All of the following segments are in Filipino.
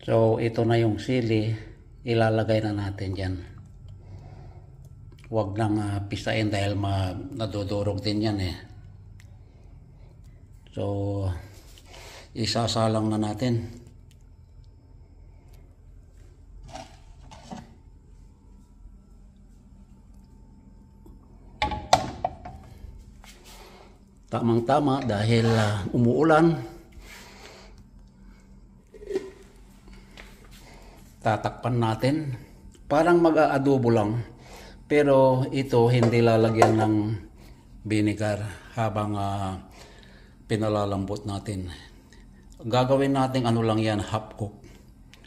So ito na yung sili, ilalagay na natin dyan. Huwag nang pisain dahil nadudurog din yan eh. So isasalang na natin. Tamang-tama dahil umuulan. Tatakpan natin. Parang mag-aadobo lang. Pero ito hindi lalagyan ng vinegar habang pinalalambot natin. Gagawin natin ano lang yan, half cook.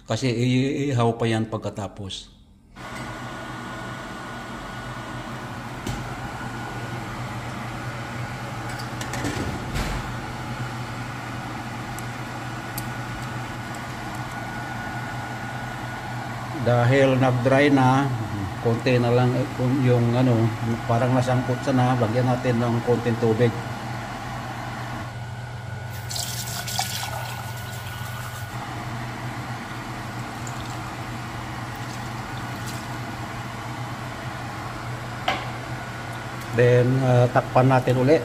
Kasi iihaw pa yan pagkatapos. Dahil nag-dry na, konti na lang yung ano, parang nasangkot sa na, lagyan natin ng konting tubig. Then takpan natin ulit.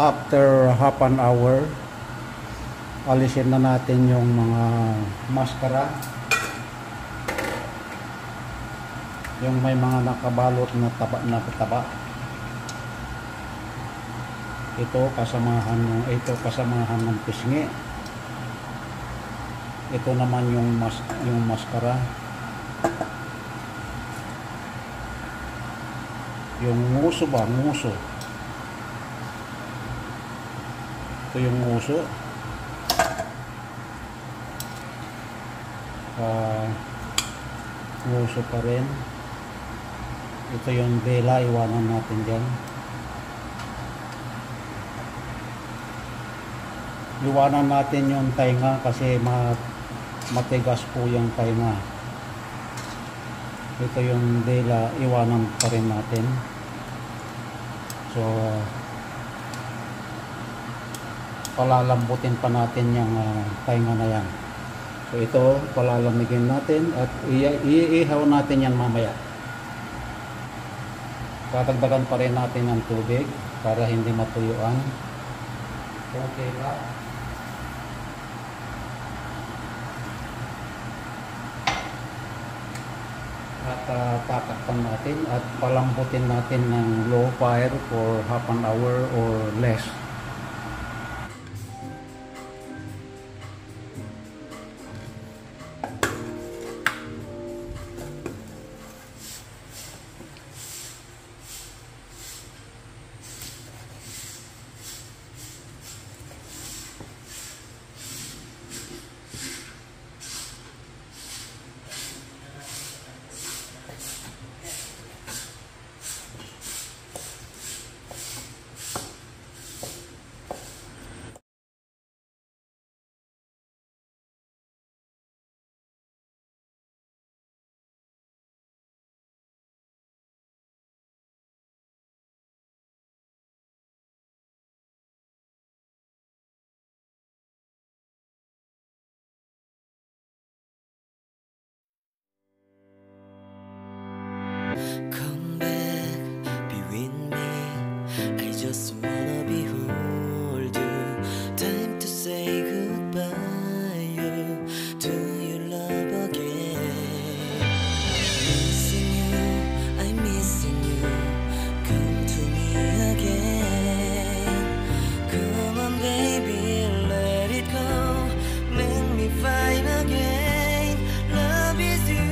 After half an hour, alisin na natin yung mga maskara, yung may mga nakabalot na taba. Ito kasamahan ng pisngi. Ito naman yung maskara, yung nguso ba, nguso. Ito yung nguso. Nguso pa rin. Ito yung dela, iwanan natin dyan. Iwanan natin yung tainga kasi matigas po yung tainga. Ito yung dela, iwanan pa rin natin. So palalambutin pa natin yung tainga na yan. So ito palalamigin natin at iihaw natin yan mamaya. Tatagdagan pa rin natin ng tubig para hindi matuyuan. Okay ba? At tatakpan natin at palambutin natin ng low fire for half an hour or less. Come back, be with me. I just wanna behold you. Time to say goodbye to your love again. Missing you, I'm missing you. Come to me again. Come on, baby, let it go. Make me fine again. Love is you.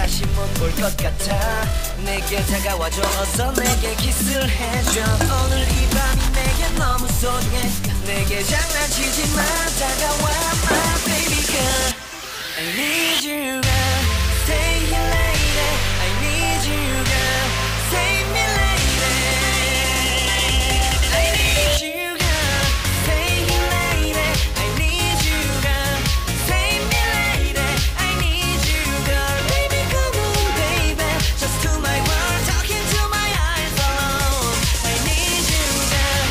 다시 못 볼 것 같아. 내게 다가와줘 어서 내게 키스를 해줘. 오늘 이 밤이 내게 너무 소중해. 내게 장난치지 마. 다가와 my baby girl. I need you girl. Stay here lady. I need you girl. Save me lady. I need you girl. Stay here lady. I need you girl. Save me lady. I need you girl. Baby come on baby. Just to my world, talking to my eyes alone. I need you girl.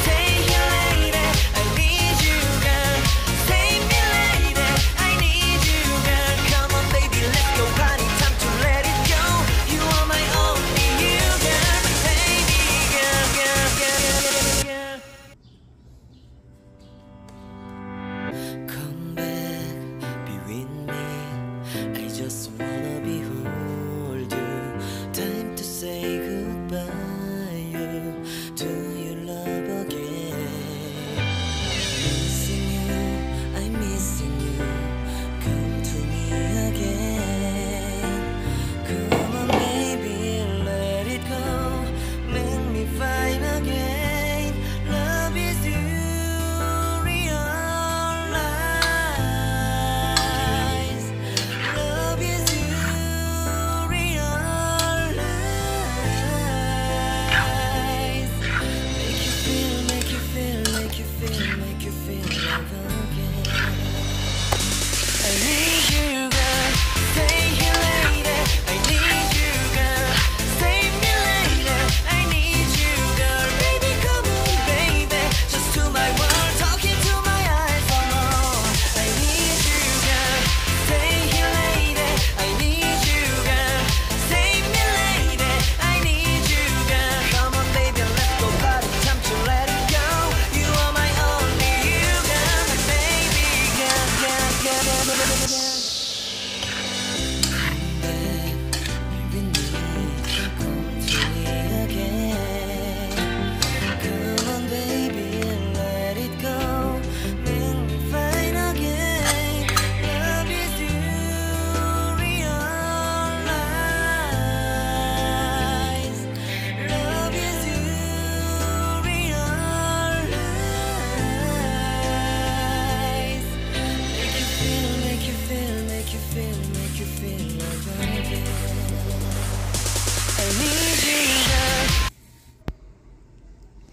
Stay here lady. I need you girl.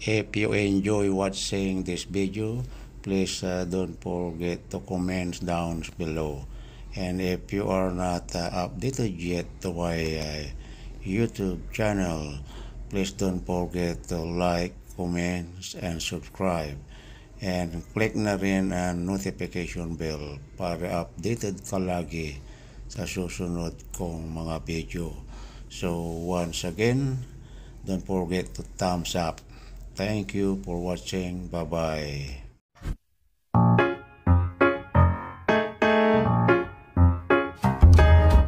If you enjoy watching this video, please don't forget to comment down below. And if you are not updated yet to my YouTube channel, please don't forget to like, comment, and subscribe. And click na rin ang notification bell para updated ka lagi sa susunod kong mga video. So once again, don't forget to thumbs up. Thank you for watching. Bye-bye.